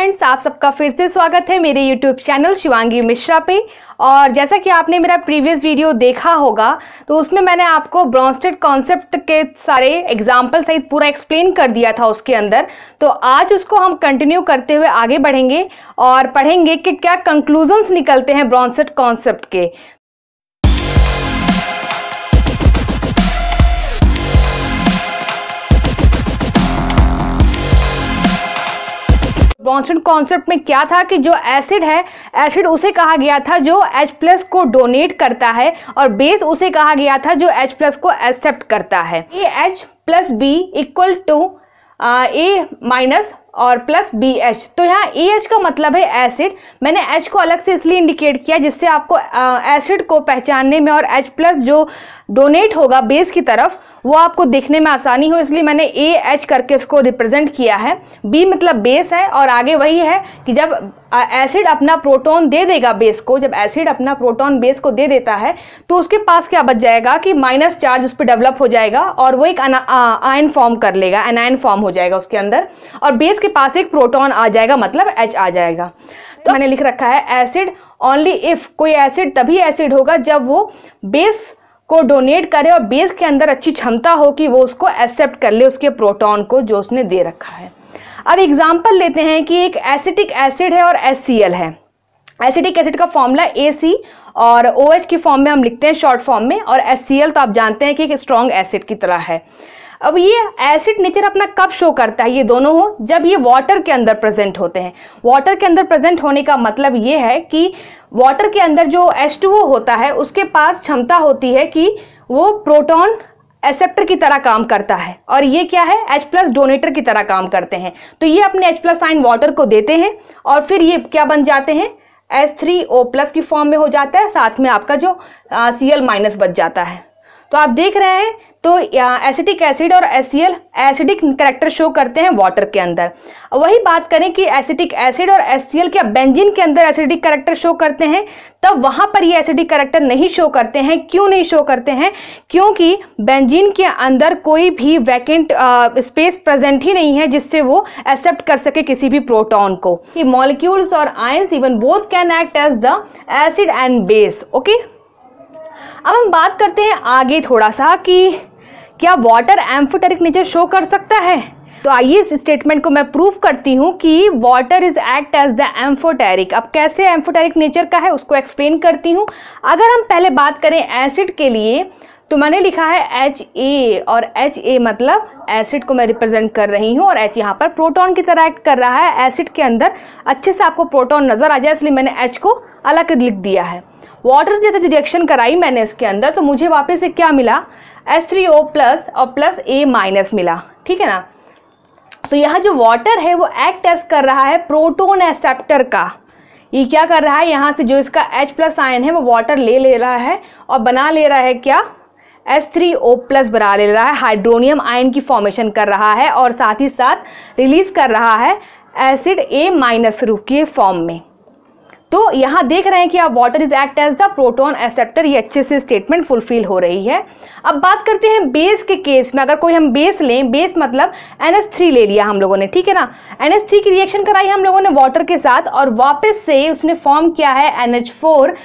Friends, आप सबका फिर से स्वागत है मेरे YouTube चैनल शिवांगी मिश्रा पे। और जैसा कि आपने मेरा प्रीवियस वीडियो देखा होगा तो उसमें मैंने आपको ब्रॉन्स्टेड कॉन्सेप्ट के सारे एग्जाम्पल सहित पूरा एक्सप्लेन कर दिया था उसके अंदर। तो आज उसको हम कंटिन्यू करते हुए आगे बढ़ेंगे और पढ़ेंगे कि क्या कंक्लूजन्स निकलते हैं ब्रॉन्स्टेड कॉन्सेप्ट के। ब्रॉन्स्टेड कॉन्सेप्ट में क्या था कि जो एसिड है, एसिड उसे कहा गया था जो H+ को डोनेट करता है और बेस उसे कहा गया था जो H+ को एक्सेप्ट करता है। AH+B इक्वल टू A- और प्लस BH। तो यहाँ AH का मतलब है एसिड। मैंने H को अलग से इसलिए इंडिकेट किया जिससे आपको एसिड को पहचानने में और H+ जो डोनेट होगा बेस की तरफ वो आपको देखने में आसानी हो, इसलिए मैंने AH करके इसको रिप्रेजेंट किया है। B मतलब बेस है और आगे वही है कि जब एसिड अपना प्रोटॉन दे देगा बेस को, जब एसिड अपना प्रोटॉन बेस को दे देता है तो उसके पास क्या बच जाएगा कि माइनस चार्ज उस पर डेवलप हो जाएगा और वो एक आयन फॉर्म कर लेगा, एनायन फॉर्म हो जाएगा उसके अंदर और बेस के पास एक प्रोटॉन आ जाएगा, मतलब H आ जाएगा। तो मैंने लिख रखा है एसिड ओनली इफ, कोई एसिड तभी एसिड होगा जब वो बेस को डोनेट करे और बेस के अंदर अच्छी क्षमता हो कि वो उसको एक्सेप्ट कर ले उसके प्रोटॉन को जो उसने दे रखा है। अब एग्जांपल लेते हैं कि एक एसिटिक एसिड है और HCl है। एसिटिक एसिड का फॉर्मूला AC और OH की फॉर्म में हम लिखते हैं शॉर्ट फॉर्म में, और HCl तो आप जानते हैं कि एक स्ट्रॉन्ग एसिड की तरह है। अब ये एसिड नेचर अपना कब शो करता है, ये दोनों हो जब ये वाटर के अंदर प्रेजेंट होते हैं। वाटर के अंदर प्रेजेंट होने का मतलब ये है कि वाटर के अंदर जो H2O होता है उसके पास क्षमता होती है कि वो प्रोटॉन एक्सेप्टर की तरह काम करता है और ये क्या है, H+ डोनेटर की तरह काम करते हैं। तो ये अपने H+ आयन वाटर को देते हैं और फिर ये क्या बन जाते हैं, H3O+ की फॉर्म में हो जाता है, साथ में आपका जो Cl- बच जाता है। तो आप देख रहे हैं तो एसिटिक एसिड और HCl एसिडिक कैरेक्टर शो करते हैं वाटर के अंदर। वही बात करें कि एसिटिक एसिड और HCl क्या बेंजीन के अंदर एसिडिक कैरेक्टर शो करते हैं, तब वहां पर ये एसिडिक कैरेक्टर नहीं शो करते हैं। क्यों नहीं शो करते हैं? क्योंकि बेंजीन के अंदर कोई भी वैकेंट स्पेस प्रेजेंट ही नहीं है जिससे वो एक्सेप्ट कर सके किसी भी प्रोटॉन को। मॉलिक्यूल्स और ions even both can act as the acid and base. Okay, अब हम बात करते हैं आगे थोड़ा सा कि क्या वाटर एम्फोटेरिक नेचर शो कर सकता है। तो आइए इस स्टेटमेंट को मैं प्रूव करती हूँ कि water is act as the amphoteric. अब कैसे एम्फोटेरिक नेचर का है उसको एक्सप्लेन करती हूँ। अगर हम पहले बात करें एसिड के लिए तो मैंने लिखा है HA और HA मतलब एसिड को मैं रिप्रेजेंट कर रही हूँ और H यहाँ पर प्रोटॉन की तरह एक्ट कर रहा है। एसिड के अंदर अच्छे से आपको प्रोटॉन नजर आ जाए इसलिए मैंने H को अलग लिख दिया है। वाटर से रिएक्शन कराई मैंने इसके अंदर तो मुझे वापस से क्या मिला, H3O+ और प्लस A- मिला। ठीक है ना। तो यहाँ जो वाटर है वो एक्ट एज कर रहा है प्रोटॉन एक्सेप्टर का। ये क्या कर रहा है, यहाँ से जो इसका H+ आयन है वो वाटर ले रहा है और बना ले रहा है क्या, H3O+ बना ले रहा है, हाइड्रोनियम आयन की फॉर्मेशन कर रहा है और साथ ही साथ रिलीज कर रहा है एसिड A- रूप के फॉर्म में। तो यहाँ देख रहे हैं कि आप water is act as the proton acceptor. ये अच्छे से स्टेटमेंट फुलफिल हो रही है। अब बात करते हैं बेस के केस में। अगर कोई हम बेस लें, बेस मतलब NH3 ले लिया हम लोगों ने, ठीक है ना। NH3 की रिएक्शन कराई हम लोगों ने वाटर के साथ और वापस से उसने फॉर्म किया है NH4+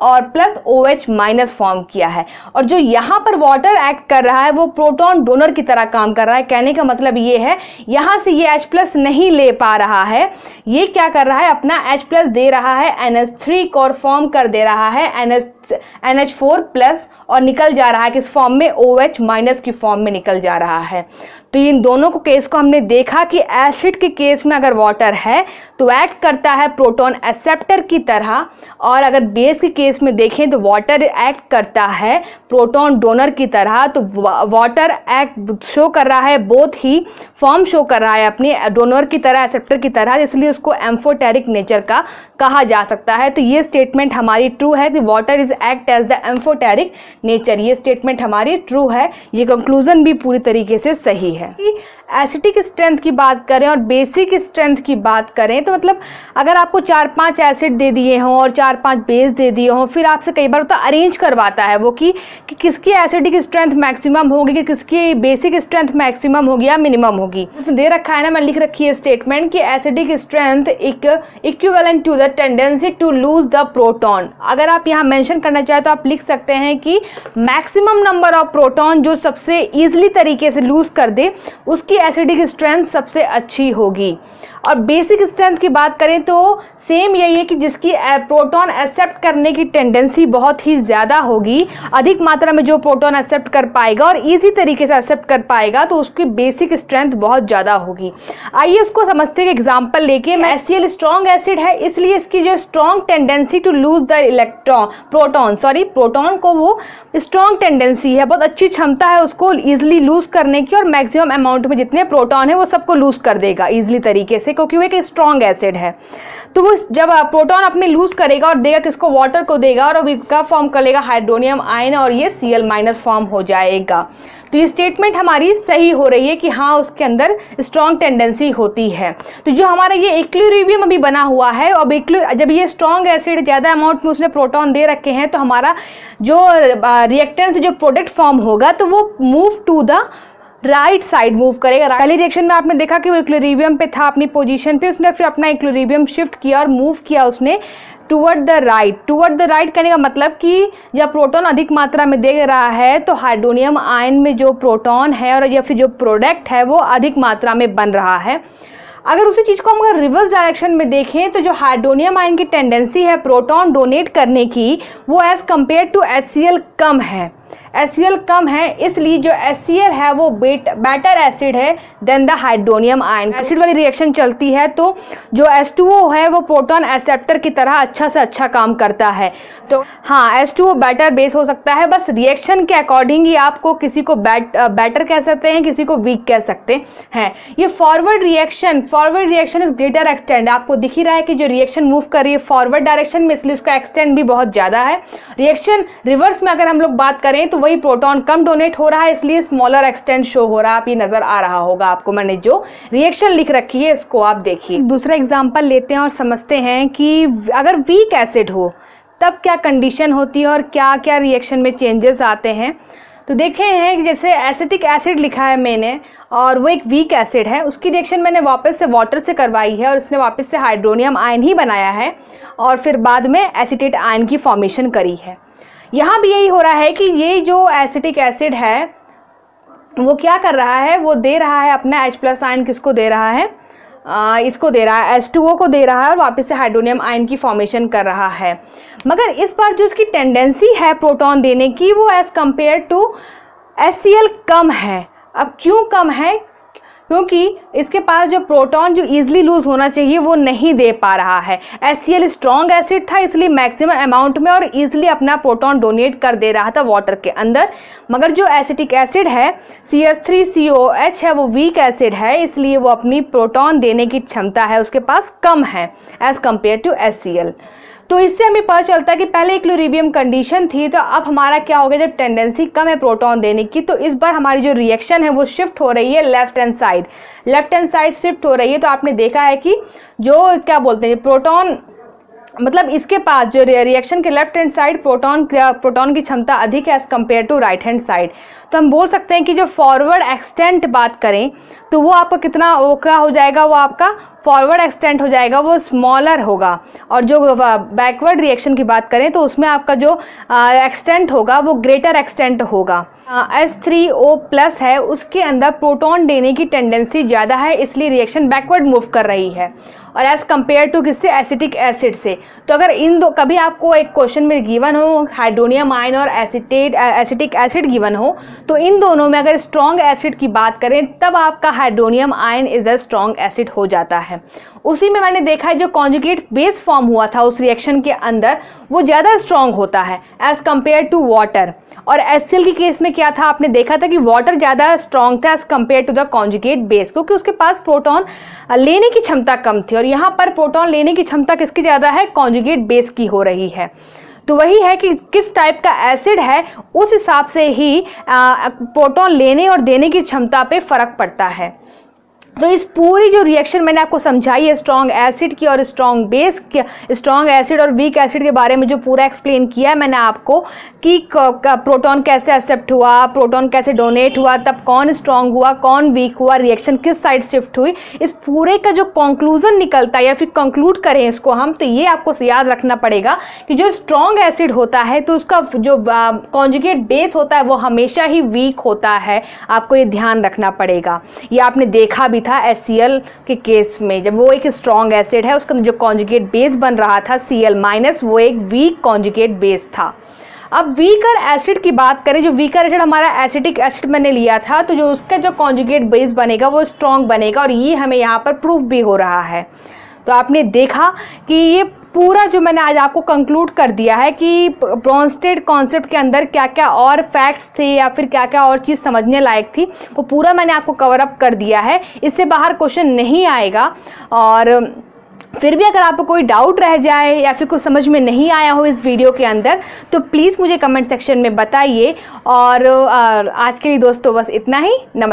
और प्लस OH- फॉर्म किया है। और जो यहाँ पर वाटर एक्ट कर रहा है वो प्रोटॉन डोनर की तरह काम कर रहा है। कहने का मतलब ये है यहाँ से ये H+ नहीं ले पा रहा है, ये क्या कर रहा है, अपना H+ दे रहा है, NH3 को और फॉर्म कर दे रहा है NH4+ और निकल जा रहा है किस फॉर्म में, OH- की फॉर्म में निकल जा रहा है। तो इन दोनों को केस को हमने देखा कि एसिड के केस में अगर वाटर है तो एक्ट करता है प्रोटॉन एक्सेप्टर की तरह, और अगर बेस के केस में देखें तो वाटर एक्ट करता है प्रोटॉन डोनर की तरह। तो वाटर एक्ट शो कर रहा है, बोथ ही फॉर्म शो कर रहा है अपनी डोनर की तरह, एक्सेप्टर की तरह, इसलिए उसको एम्फोटेरिक नेचर का कहा जा सकता है। तो ये स्टेटमेंट हमारी ट्रू है कि water is act as the amphoteric nature. ये स्टेटमेंट हमारी ट्रू है। ये कंक्लूजन भी पूरी तरीके से सही है। एसिटिक स्ट्रेंथ की बात करें और बेसिक स्ट्रेंथ की बात करें तो मतलब अगर आपको 4-5 एसिड दे दिए हों और 4-5 बेस दे दिए हों, फिर आपसे कई बार तो अरेंज करवाता है वो कि किसकी एसिडिक स्ट्रेंथ मैक्सिमम होगी, कि किसकी बेसिक स्ट्रेंथ मैक्सिमम होगी या मिनिमम होगी। तो दे रखा है ना, मैं लिख रखी है स्टेटमेंट कि acidic strength equivalent to the tendency to lose the proton. अगर आप यहाँ मेंशन करना चाहे तो आप लिख सकते हैं कि मैक्सिमम नंबर ऑफ प्रोटॉन जो सबसे ईजिली तरीके से लूज कर दे उसकी एसिडिक स्ट्रेंथ सबसे अच्छी होगी। और बेसिक स्ट्रेंथ की बात करें तो सेम यही है कि जिसकी प्रोटॉन एक्सेप्ट करने की टेंडेंसी बहुत ही ज़्यादा होगी, अधिक मात्रा में जो प्रोटॉन एक्सेप्ट कर पाएगा और इजी तरीके से एक्सेप्ट कर पाएगा तो उसकी बेसिक स्ट्रेंथ बहुत ज़्यादा होगी। आइए उसको समझते हैं एग्जाम्पल लेके। HCl स्ट्रॉन्ग एसिड है, इसलिए इसकी जो strong tendency to lose the proton को वो स्ट्रॉन्ग टेंडेंसी है, बहुत अच्छी क्षमता है उसको ईजिली लूज करने की और मैक्सिमम अमाउंट में जितने प्रोटॉन है वो सबको लूज कर देगा ईजिली तरीके से, क्योंकि वो एक स्ट्रॉन्ग एसिड है। तो वो जब प्रोटॉन अपने लूज करेगा और देगा किसको, वाटर को देगा, और अभी क्या फॉर्म कर लेगा, हाइड्रोनियम आयन, और ये Cl- फॉर्म हो जाएगा। तो ये स्टेटमेंट हमारी सही हो रही है कि हाँ उसके अंदर स्ट्रॉन्ग टेंडेंसी होती है। तो जो हमारा ये इक्विलिब्रियम अभी बना हुआ है, अब जब ये स्ट्रॉन्ग एसिड ज़्यादा अमाउंट में उसने प्रोटॉन दे रखे हैं तो हमारा जो रिएक्टेंट जो प्रोडक्ट फॉर्म होगा तो वो move to the right side move करेगा। पहले रिएक्शन में आपने देखा कि वो इक्विलिब्रियम पे था अपनी पोजीशन पे, उसने फिर अपना इक्विलिब्रियम शिफ्ट किया और मूव किया उसने toward the right. Toward the right कहने का मतलब कि जब प्रोटॉन अधिक मात्रा में दे रहा है तो हाइड्रोनियम आयन में जो प्रोटॉन है और या फिर जो प्रोडक्ट है वो अधिक मात्रा में बन रहा है। अगर उसी चीज़ को हम अगर रिवर्स डायरेक्शन में देखें तो जो हाइड्रोनियम आयन की टेंडेंसी है प्रोटॉन डोनेट करने की वो एज कम्पेयर टू HCl कम है। HCl कम है, इसलिए जो HCl है वो बेटर एसिड है than the hydronium ion. Acid वाली रिएक्शन चलती है तो जो H2O है वो प्रोटॉन एक्सेप्टर की तरह अच्छा से अच्छा काम करता है। तो हाँ, H2O बेटर बेस हो सकता है, बस रिएक्शन के अकॉर्डिंग ही आपको किसी को बेटर कह सकते हैं, किसी को वीक कह सकते हैं। ये forward reaction is greater extend, आपको दिख ही रहा है कि जो रिएक्शन मूव कर रही है फॉरवर्ड डायरेक्शन में, इसलिए उसका एक्सटेंड भी बहुत ज़्यादा है। रिएक्शन रिवर्स में अगर हम लोग बात करें तो वही प्रोटॉन कम डोनेट हो रहा है, इसलिए स्मॉलर एक्सटेंट शो हो रहा है। आप ये नजर आ रहा होगा आपको, मैंने जो रिएक्शन लिख रखी है इसको आप देखिए। दूसरा एग्जांपल लेते हैं और समझते हैं कि अगर वीक एसिड हो तब क्या कंडीशन होती है और क्या क्या रिएक्शन में चेंजेस आते हैं। तो देखे हैं कि जैसे एसिटिक एसिड लिखा है मैंने और वो एक वीक एसिड है, उसकी रिएक्शन मैंने वापस से वाटर से करवाई है और उसने वापस से हाइड्रोनियम आयन ही बनाया है और फिर बाद में एसीटेट आयन की फॉर्मेशन करी है। यहाँ भी यही हो रहा है कि ये जो एसिटिक एसिड है वो क्या कर रहा है, वो दे रहा है अपना H+ आयन, किसको दे रहा है, इसको दे रहा है, H2O को दे रहा है और वापस से हाइड्रोनियम आयन की फॉर्मेशन कर रहा है। मगर इस बार जो इसकी टेंडेंसी है प्रोटॉन देने की वो एज कंपेयर टू HCl कम है। अब क्यों कम है, क्योंकि इसके पास जो प्रोटॉन जो ईजिली लूज होना चाहिए वो नहीं दे पा रहा है। HCl स्ट्रॉन्ग एसिड था इसलिए मैक्सिमम अमाउंट में और ईजिली अपना प्रोटॉन डोनेट कर दे रहा था वाटर के अंदर। मगर जो एसिटिक एसिड है CH3COH है वो वीक एसिड है, इसलिए वो अपनी प्रोटॉन देने की क्षमता है उसके पास कम है एज कम्पेयर टू HCl। तो इससे हमें पता चलता है कि पहले इक्विलिब्रियम कंडीशन थी, तो अब हमारा क्या हो गया, जब टेंडेंसी कम है प्रोटॉन देने की तो इस बार हमारी जो रिएक्शन है वो शिफ्ट हो रही है लेफ्ट हैंड साइड शिफ्ट हो रही है। तो आपने देखा है कि जो क्या बोलते हैं प्रोटॉन, मतलब इसके पास जो रिएक्शन के लेफ्ट हैंड साइड प्रोटॉन की क्षमता अधिक है as compare to right hand side. तो हम बोल सकते हैं कि जो फॉरवर्ड एक्सटेंट बात करें तो वो आपका कितना वो क्या हो जाएगा, वो आपका फॉरवर्ड एक्सटेंट हो जाएगा वो स्मॉलर होगा। और जो बैकवर्ड रिएक्शन की बात करें तो उसमें आपका जो एक्सटेंट होगा वो ग्रेटर एक्सटेंट होगा। H3O+ है उसके अंदर प्रोटॉन देने की टेंडेंसी ज़्यादा है, इसलिए रिएक्शन बैकवर्ड मूव कर रही है और एज कम्पेयर टू किससे, एसिटिक एसिड से। तो अगर इन दो कभी आपको एक क्वेश्चन में गिवन हो हाइड्रोनियम आयन और एसिटिक एसिड गिवन हो तो इन दोनों में अगर स्ट्रॉन्ग एसिड की बात करें तब आपका hydronium ion is a strong acid हो जाता है। उसी में मैंने देखा है जो कॉन्जुगेट बेस फॉर्म हुआ था उस रिएक्शन के अंदर वो ज़्यादा स्ट्रॉन्ग होता है एज कम्पेयर टू वाटर। और HCl की केस में क्या था, आपने देखा था कि वाटर ज़्यादा स्ट्रॉन्ग था as compare to the conjugate base, क्योंकि उसके पास प्रोटॉन लेने की क्षमता कम थी और यहाँ पर प्रोटॉन लेने की क्षमता किसकी ज़्यादा है, कॉन्जुगेट बेस की हो रही है। तो वही है कि किस टाइप का एसिड है उस हिसाब से ही प्रोटॉन लेने और देने की क्षमता पे फर्क पड़ता है। तो इस पूरी जो रिएक्शन मैंने आपको समझाई है स्ट्रॉन्ग एसिड की और स्ट्रॉन्ग बेस की, स्ट्रॉन्ग एसिड और वीक एसिड के बारे में जो पूरा एक्सप्लेन किया है मैंने आपको कि प्रोटॉन कैसे एक्सेप्ट हुआ, प्रोटॉन कैसे डोनेट हुआ, तब कौन स्ट्रॉन्ग हुआ, कौन वीक हुआ, रिएक्शन किस साइड शिफ्ट हुई, इस पूरे का जो कंक्लूजन निकलता है या फिर कंक्लूड करें इसको हम, तो ये आपको याद रखना पड़ेगा कि जो स्ट्रॉन्ग एसिड होता है तो उसका जो कॉन्जुगेट बेस होता है वो हमेशा ही वीक होता है। आपको ये ध्यान रखना पड़ेगा। ये आपने देखा भी था HCl के केस में, जब वो एक स्ट्रॉन्ग एसिड है उसका जो कॉन्जुगेट बेस बन रहा था Cl- वो एक वीक कॉन्जुगेट बेस था। अब वीकर एसिड की बात करें, जो वीकर एसिड हमारा एसिटिक एसिड मैंने लिया था, तो जो उसका जो कॉन्जुगेट बेस बनेगा वो स्ट्रॉन्ग बनेगा और ये हमें यहाँ पर प्रूफ भी हो रहा है। तो आपने देखा कि ये पूरा जो मैंने आज आपको कंक्लूड कर दिया है कि ब्रोंस्टेड कॉन्सेप्ट के अंदर क्या क्या और फैक्ट्स थे या फिर क्या क्या और चीज़ समझने लायक थी, वो पूरा मैंने आपको कवर अप कर दिया है। इससे बाहर क्वेश्चन नहीं आएगा। और फिर भी अगर आपको कोई डाउट रह जाए या फिर कुछ समझ में नहीं आया हो इस वीडियो के अंदर, तो प्लीज़ मुझे कमेंट सेक्शन में बताइए। और आज के लिए दोस्तों बस इतना ही। नमस्कार।